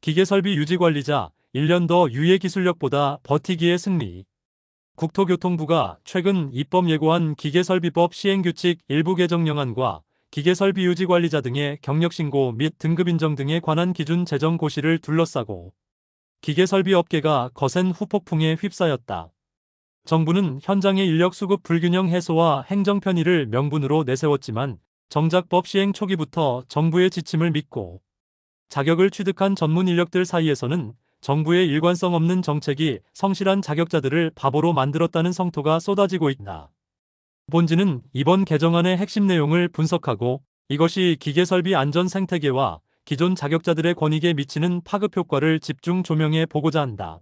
기계설비 유지관리자 1년 더 유예 기술력보다 버티기의 승리. 국토교통부가 최근 입법 예고한 기계설비법 시행규칙 일부 개정령안과 기계설비 유지관리자 등의 경력신고 및 등급인정 등에 관한 기준 제정 고시를 둘러싸고 기계설비 업계가 거센 후폭풍에 휩싸였다. 정부는 현장의 인력 수급 불균형 해소와 행정 편의를 명분으로 내세웠지만 정작 법 시행 초기부터 정부의 지침을 믿고 자격을 취득한 전문 인력들 사이에서는 정부의 일관성 없는 정책이 성실한 자격자들을 바보로 만들었다는 성토가 쏟아지고 있다. 본지는 이번 개정안의 핵심 내용을 분석하고 이것이 기계설비 안전 생태계와 기존 자격자들의 권익에 미치는 파급 효과를 집중 조명해 보고자 한다.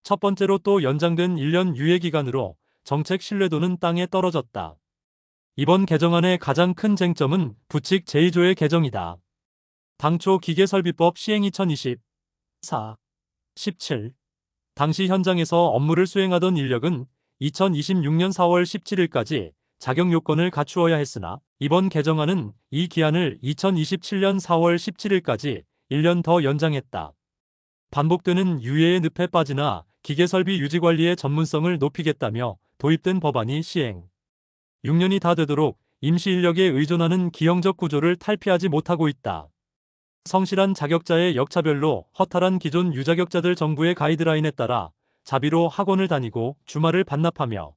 첫 번째로 또 연장된 1년 유예 기간으로 정책 신뢰도는 땅에 떨어졌다. 이번 개정안의 가장 큰 쟁점은 부칙 제2조의 개정이다. 당초 기계설비법 시행 2024, 17. 당시 현장에서 업무를 수행하던 인력은 2026년 4월 17일까지 자격 요건을 갖추어야 했으나 이번 개정안은 이 기한을 2027년 4월 17일까지 1년 더 연장했다. 반복되는 유예의 늪에 빠지나 기계설비 유지관리의 전문성을 높이겠다며 도입된 법안이 시행 6년이 다 되도록 임시 인력에 의존하는 기형적 구조를 탈피하지 못하고 있다. 성실한 자격자의 역차별로 허탈한 기존 유자격자들 정부의 가이드라인에 따라 자비로 학원을 다니고 주말을 반납하며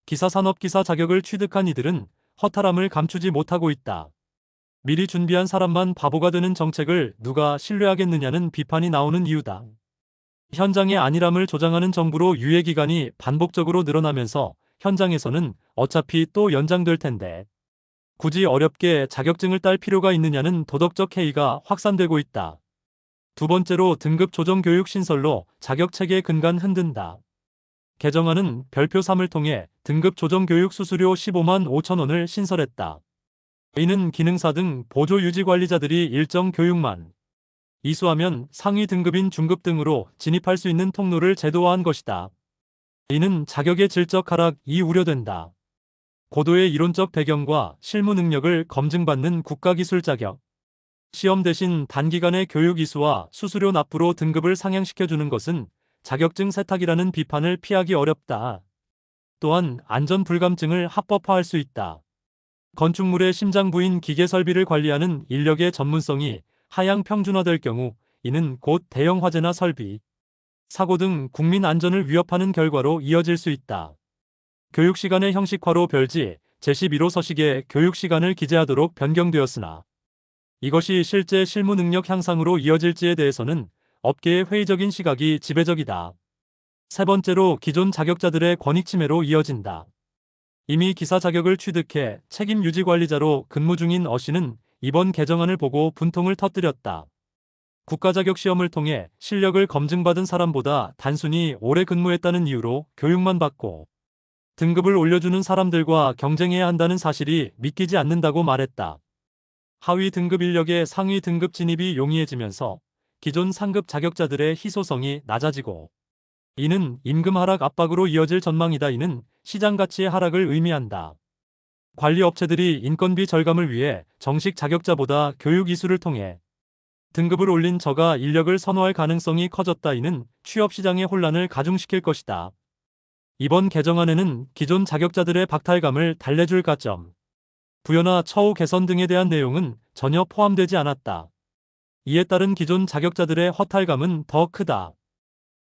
기사산업기사 자격을 취득한 이들은 허탈함을 감추지 못하고 있다. 미리 준비한 사람만 바보가 되는 정책을 누가 신뢰하겠느냐는 비판이 나오는 이유다. 현장의 안일함을 조장하는 정부로 유예기간이 반복적으로 늘어나면서 현장에서는 어차피 또 연장될 텐데 굳이 어렵게 자격증을 딸 필요가 있느냐는 도덕적 해이가 확산되고 있다. 두 번째로 등급 조정 교육 신설로 자격체계 근간 흔든다. 개정안은 별표 3을 통해 등급 조정 교육 수수료 15만 5천 원을 신설했다. 이는 기능사 등 보조 유지 관리자들이 일정 교육만 이수하면 상위 등급인 중급 등으로 진입할 수 있는 통로를 제도화한 것이다. 이는 자격의 질적 하락이 우려된다. 고도의 이론적 배경과 실무 능력을 검증받는 국가기술 자격. 시험 대신 단기간의 교육 이수와 수수료 납부로 등급을 상향시켜주는 것은 자격증 세탁이라는 비판을 피하기 어렵다. 또한 안전 불감증을 합법화할 수 있다. 건축물의 심장부인 기계설비를 관리하는 인력의 전문성이 하향 평준화될 경우 이는 곧 대형 화재나 설비, 사고 등 국민 안전을 위협하는 결과로 이어질 수 있다. 교육시간의 형식화로 별지 제11호 서식에 교육시간을 기재하도록 변경되었으나 이것이 실제 실무 능력 향상으로 이어질지에 대해서는 업계의 회의적인 시각이 지배적이다. 세 번째로 기존 자격자들의 권익 침해로 이어진다. 이미 기사 자격을 취득해 책임 유지 관리자로 근무 중인 어 씨는 이번 개정안을 보고 분통을 터뜨렸다. 국가자격 시험을 통해 실력을 검증받은 사람보다 단순히 오래 근무했다는 이유로 교육만 받고 등급을 올려주는 사람들과 경쟁해야 한다는 사실이 믿기지 않는다고 말했다. 하위 등급 인력의 상위 등급 진입이 용이해지면서 기존 상급 자격자들의 희소성이 낮아지고 이는 임금 하락 압박으로 이어질 전망이다. 이는 시장 가치의 하락을 의미한다. 관리 업체들이 인건비 절감을 위해 정식 자격자보다 교육 이수를 통해 등급을 올린 저가 인력을 선호할 가능성이 커졌다. 이는 취업 시장의 혼란을 가중시킬 것이다. 이번 개정안에는 기존 자격자들의 박탈감을 달래줄 가점, 부여나 처우 개선 등에 대한 내용은 전혀 포함되지 않았다. 이에 따른 기존 자격자들의 허탈감은 더 크다.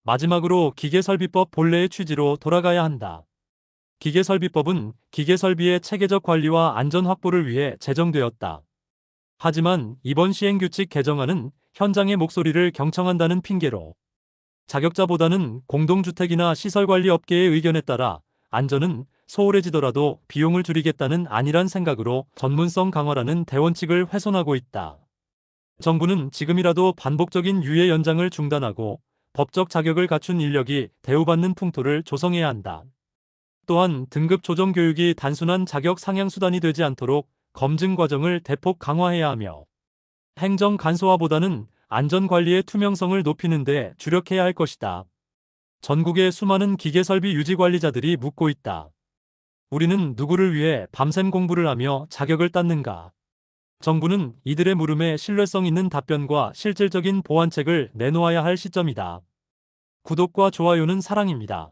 마지막으로 기계설비법 본래의 취지로 돌아가야 한다. 기계설비법은 기계설비의 체계적 관리와 안전 확보를 위해 제정되었다. 하지만 이번 시행규칙 개정안은 현장의 목소리를 경청한다는 핑계로 자격자보다는 공동주택이나 시설관리 업계의 의견에 따라 안전은 소홀해지더라도 비용을 줄이겠다는 안일한 생각으로 전문성 강화라는 대원칙을 훼손하고 있다. 정부는 지금이라도 반복적인 유예 연장을 중단하고 법적 자격을 갖춘 인력이 대우받는 풍토를 조성해야 한다. 또한 등급 조정 교육이 단순한 자격 상향 수단이 되지 않도록 검증 과정을 대폭 강화해야 하며 행정 간소화보다는 안전관리의 투명성을 높이는 데 주력해야 할 것이다. 전국의 수많은 기계설비 유지관리자들이 묻고 있다. 우리는 누구를 위해 밤샘 공부를 하며 자격을 땄는가? 정부는 이들의 물음에 신뢰성 있는 답변과 실질적인 보완책을 내놓아야 할 시점이다. 구독과 좋아요는 사랑입니다.